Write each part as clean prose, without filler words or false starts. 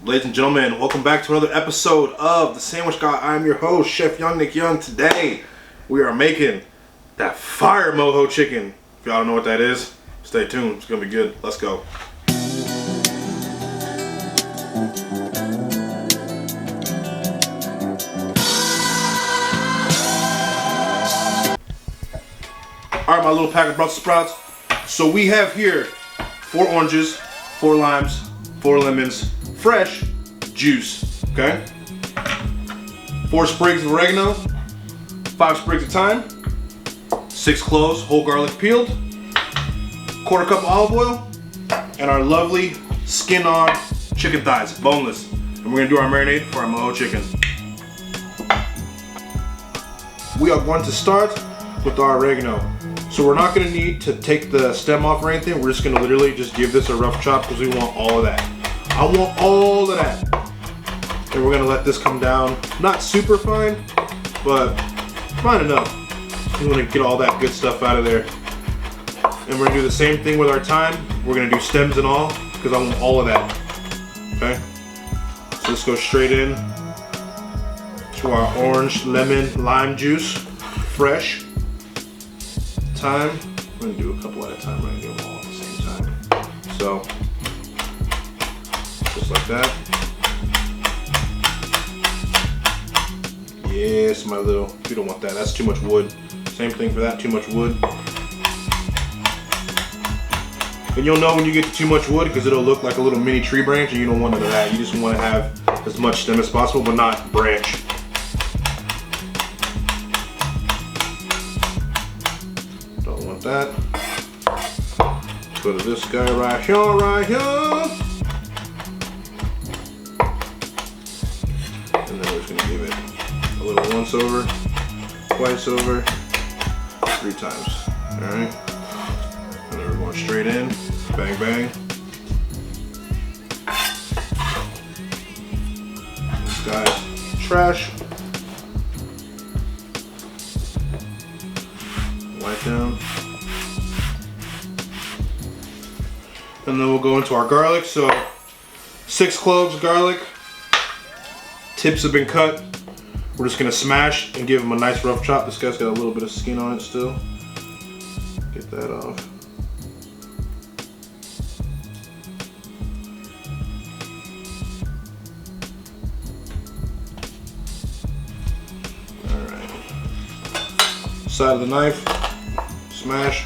Ladies and gentlemen, welcome back to another episode of The Sandwich Guy. I'm your host, Chef Young Nick Young. Today, we are making that fire mojo chicken. If y'all don't know what that is, stay tuned. It's gonna be good. Let's go. Alright, my little pack of Brussels sprouts. So we have here 4 oranges, 4 limes, 4 lemons, fresh juice, okay? 4 sprigs of oregano, 5 sprigs of thyme, 6 cloves, whole garlic peeled, 1/4 cup of olive oil, and our lovely skin-on chicken thighs, boneless. And we're gonna do our marinade for our mojo chicken. We are going to start with our oregano. So we're not gonna need to take the stem off or anything. We're just gonna literally just give this a rough chop because we want all of that. I want all of that. And we're gonna let this come down. Not super fine, but fine enough. We wanna get all that good stuff out of there. And we're gonna do the same thing with our thyme. We're gonna do stems and all, because I want all of that. Okay? So let's go straight in to our orange, lemon, lime juice, fresh. Thyme. We're gonna do a couple at a time. We're gonna do them all at the same time. So, just like that. Yes, my little. You don't want that. That's too much wood. Same thing for that. Too much wood. And you'll know when you get to too much wood because it'll look like a little mini tree branch, and you don't want none of that. You just want to have as much stem as possible, but not branch. That. Go to this guy right here, and then we're just gonna give it a little once over, twice over, 3 times. Alright. And then we're going straight in. Bang bang. This guy's trash. Wipe down. And then we'll go into our garlic. So 6 cloves of garlic. Tips have been cut. We're just gonna smash and give them a nice rough chop. This guy's got a little bit of skin on it still. Get that off. Alright. Side of the knife. Smash.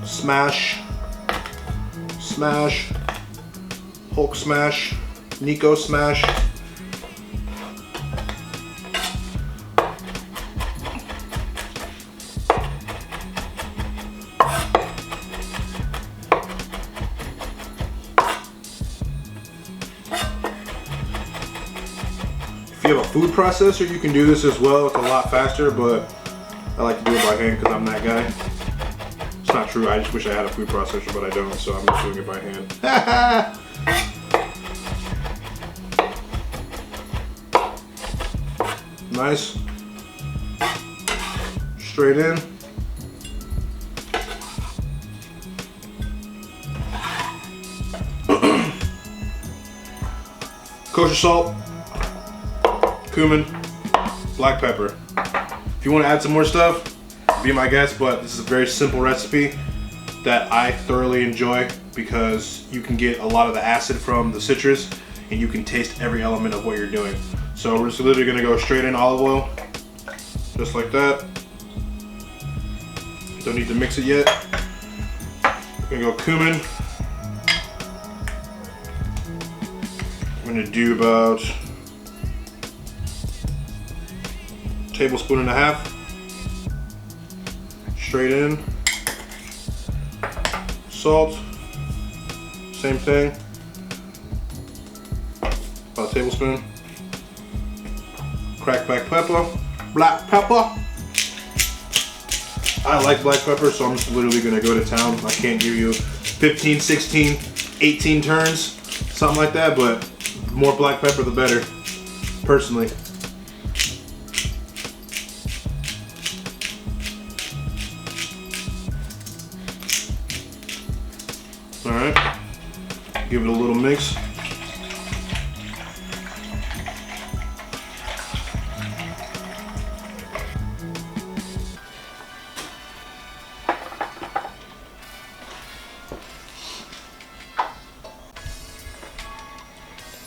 Smash. Smash, Hulk smash, Nico smash. If you have a food processor, you can do this as well. It's a lot faster, but I like to do it by hand because I'm that guy. It's not true, I just wish I had a food processor, but I don't, so I'm just doing it by hand. Nice. Straight in. Kosher salt, cumin, black pepper. If you want to add some more stuff, be my guest, but this is a very simple recipe that I thoroughly enjoy because you can get a lot of the acid from the citrus and you can taste every element of what you're doing. So we're just literally gonna go straight in olive oil, just like that. Don't need to mix it yet. We're gonna go cumin. I'm gonna do about 1.5 tablespoons. Straight in. Salt, same thing, about a tablespoon. Cracked black pepper, I like black pepper, so I'm just literally gonna go to town. I can't give you 15, 16, 18 turns, something like that, but the more black pepper the better, personally. Alright, give it a little mix.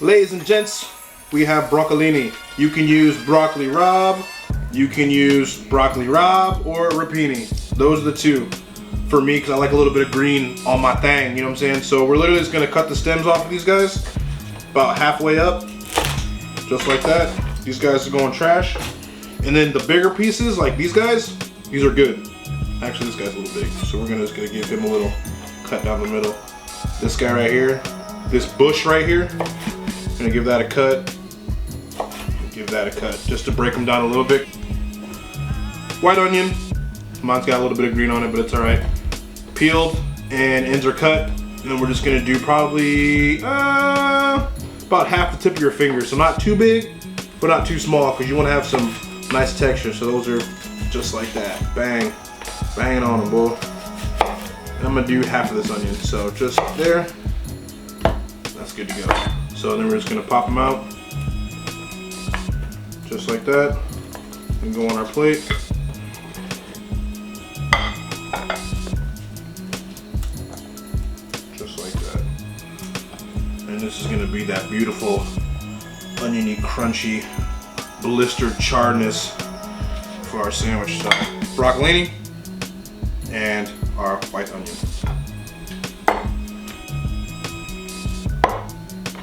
Ladies and gents, we have broccolini. You can use broccoli rabe, you can use broccoli rabe or rapini. Those are the two for me because I like a little bit of green on my thing, you know what I'm saying? So we're literally just gonna cut the stems off of these guys about halfway up, just like that. These guys are going trash. And then the bigger pieces, like these guys, these are good. Actually, this guy's a little big, so we're just gonna give him a little cut down the middle. This guy right here, this bush right here, gonna give that a cut. Give that a cut, just to break them down a little bit. White onion, mine's got a little bit of green on it, but it's all right. Peeled and ends are cut, and then we're just gonna do probably about half the tip of your finger, so not too big, but not too small, because you want to have some nice texture. So those are just like that, bang, banging on them, boy. And I'm gonna do half of this onion, so just there. That's good to go. So then we're just gonna pop them out, just like that, and go on our plate. Just like that. And this is gonna be that beautiful, oniony, crunchy, blistered charredness for our sandwich. So, broccolini and our white onion.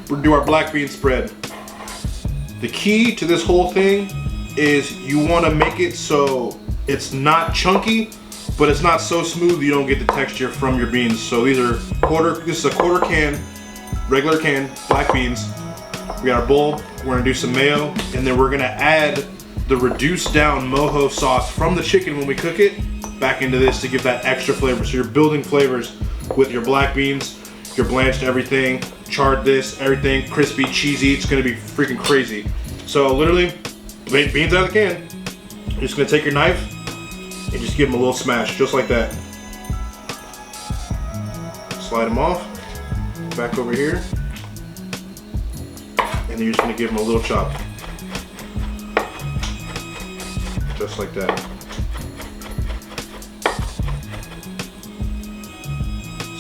We're gonna do our black bean spread. The key to this whole thing is you want to make it so it's not chunky, but it's not so smooth you don't get the texture from your beans. So these are this is a quarter can, regular can, black beans. We got our bowl, we're gonna do some mayo, and then we're gonna add the reduced down mojo sauce from the chicken when we cook it back into this to give that extra flavor. So you're building flavors with your black beans, your blanched everything, charred this, everything, crispy, cheesy. It's gonna be freaking crazy. So literally, beans out of the can. You're just gonna take your knife and just give them a little smash, just like that. Slide them off, back over here. And then you're just gonna give them a little chop. Just like that.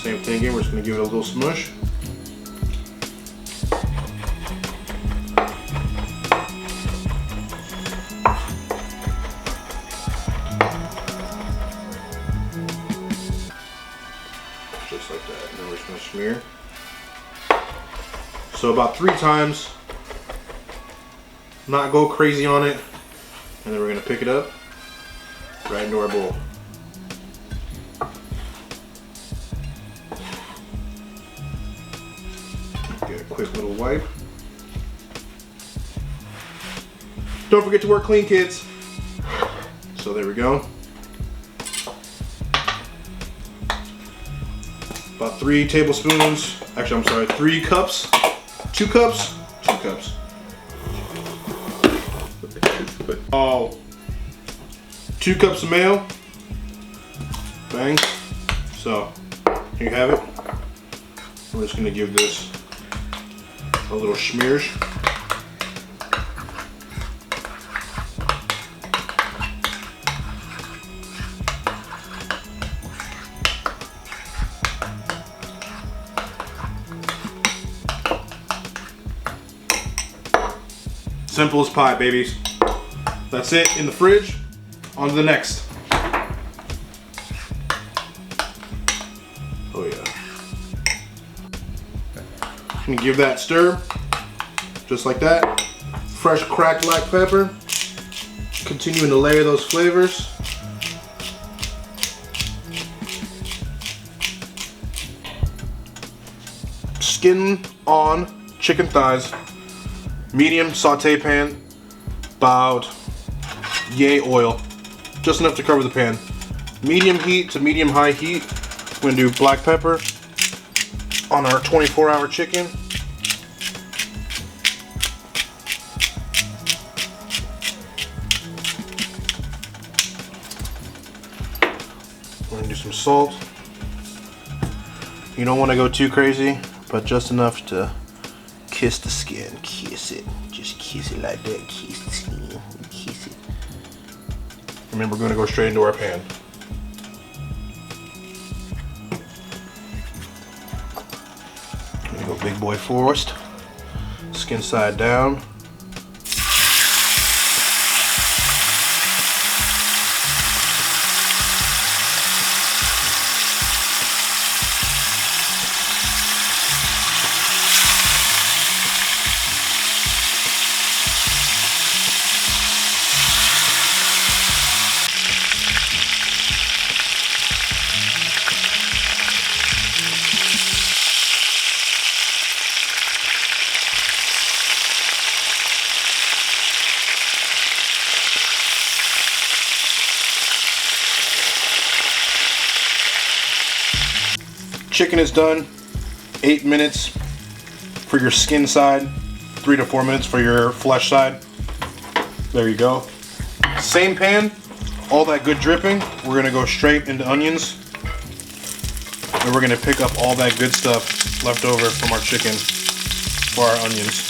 Same thing again, we're just gonna give it a little smush. Just like that, and then we're just gonna smear. So about 3 times, not go crazy on it, and then we're gonna pick it up right into our bowl. Get a quick little wipe. Don't forget to work clean, kids. So there we go. About 3 tablespoons, actually I'm sorry, 3 cups, 2 cups, 2 cups. Oh, 2 cups of mayo, bang. So here you have it. We're just gonna give this a little smears. Simple as pie, babies. That's it in the fridge. On to the next. Oh yeah. I'm gonna give that stir, just like that. Fresh cracked black pepper. Continuing to layer those flavors. Skin on chicken thighs. Medium saute pan, about yay oil, just enough to cover the pan. Medium heat to medium high heat. We're gonna do black pepper on our 24-hour chicken. We're gonna do some salt. You don't want to go too crazy, but just enough to kiss the skin, kiss it. Just kiss it like that, kiss the skin, kiss it. Remember, we're gonna go straight into our pan. I'm gonna go big boy first. Skin side down. Chicken is done. 8 minutes for your skin side, 3 to 4 minutes for your flesh side. There you go. Same pan, all that good dripping. We're gonna go straight into onions, and we're gonna pick up all that good stuff left over from our chicken for our onions.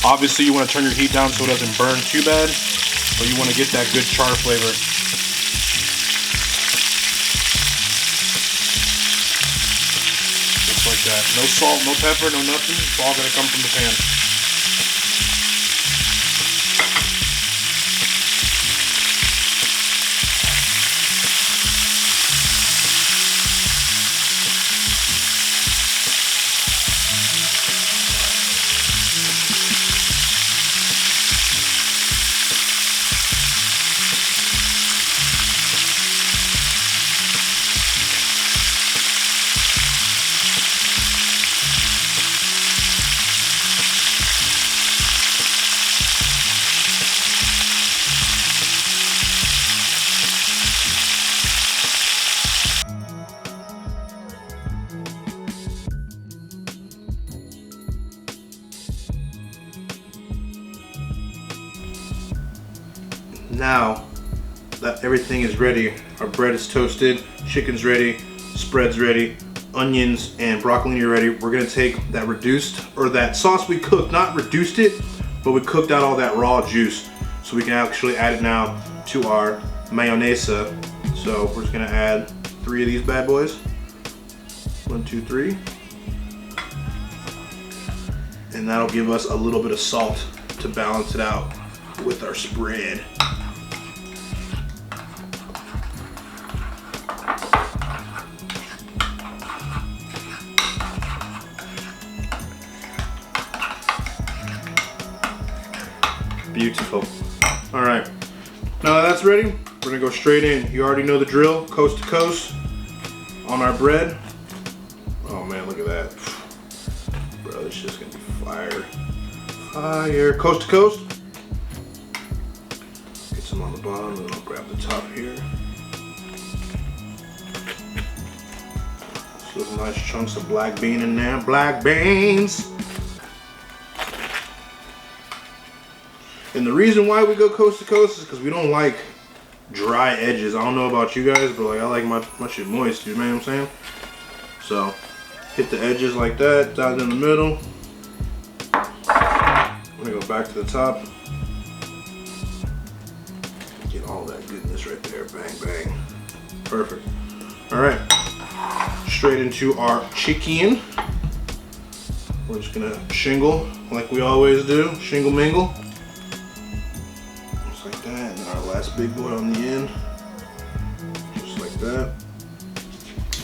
Obviously, you want to turn your heat down so it doesn't burn too bad, but you want to get that good char flavor. Like that. No salt, no pepper, no nothing. It's all gonna come from the pan. Now that everything is ready, our bread is toasted, chicken's ready, spread's ready, onions and broccolini are ready. We're gonna take that reduced, or that sauce we cooked, not reduced it, but we cooked out all that raw juice. So we can actually add it now to our mayonnaise. So we're just gonna add 3 of these bad boys. 1, 2, 3. And that'll give us a little bit of salt to balance it out with our spread. Beautiful. All right, now that that's ready, we're gonna go straight in. You already know the drill, coast to coast on our bread. Oh man, look at that. Bro, this shit's gonna be fire. Fire, coast to coast. Get some on the bottom, and I'll grab the top here. So some nice chunks of black bean in there, black beans. And the reason why we go coast to coast is because we don't like dry edges. I don't know about you guys, but like I like my shit moist, you know what I'm saying? So hit the edges like that, down in the middle. I'm gonna go back to the top. Get all that goodness right there, bang, bang. Perfect. All right, straight into our chicken. We're just gonna shingle like we always do, shingle mingle. Just like that, and then our last big boy on the end, just like that.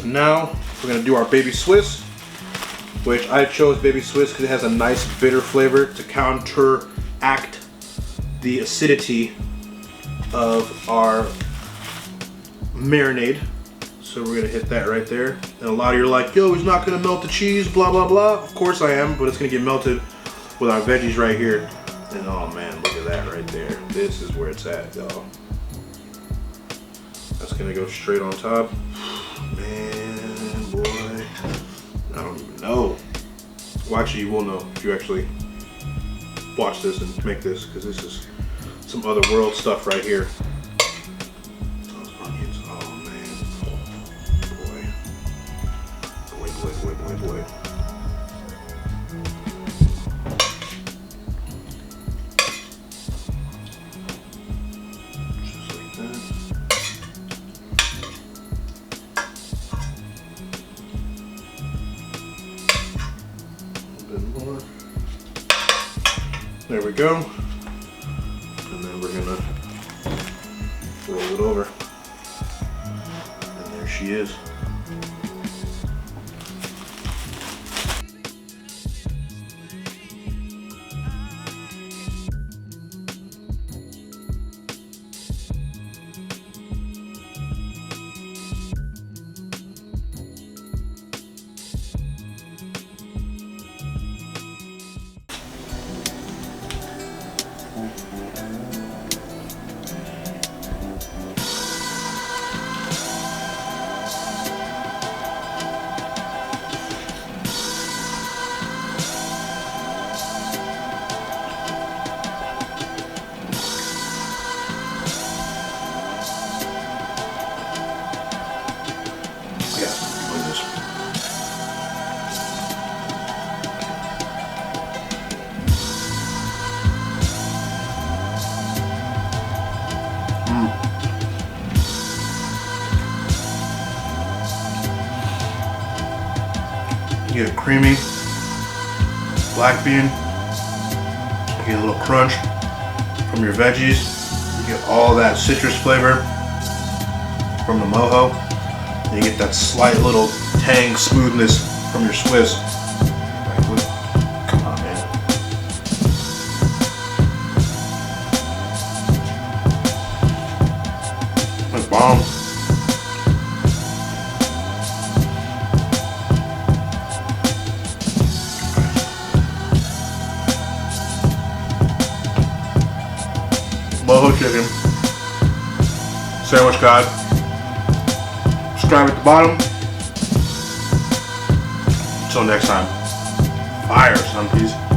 And now we're gonna do our baby Swiss, which I chose baby Swiss because it has a nice bitter flavor to counteract the acidity of our marinade. So we're gonna hit that right there. And a lot of you are like, yo, he's not gonna melt the cheese, blah, blah, blah. Of course I am, but it's gonna get melted with our veggies right here. And oh man, look at that right there. This is where it's at, y'all. That's gonna go straight on top. Man, boy, I don't even know. Well, actually, you will know if you actually watch this and make this, because this is some other world stuff right here. Those onions, oh man, boy. Just like that. A little bit more. There we go. And then we're gonna roll it over. And there she is. You get a creamy black bean, you get a little crunch from your veggies, you get all that citrus flavor from the mojo, and you get that slight little tang smoothness from your Swiss. Come on, man. That's bomb. Mojo chicken, sandwich god, subscribe at the bottom. Until next time, fire, son, peace.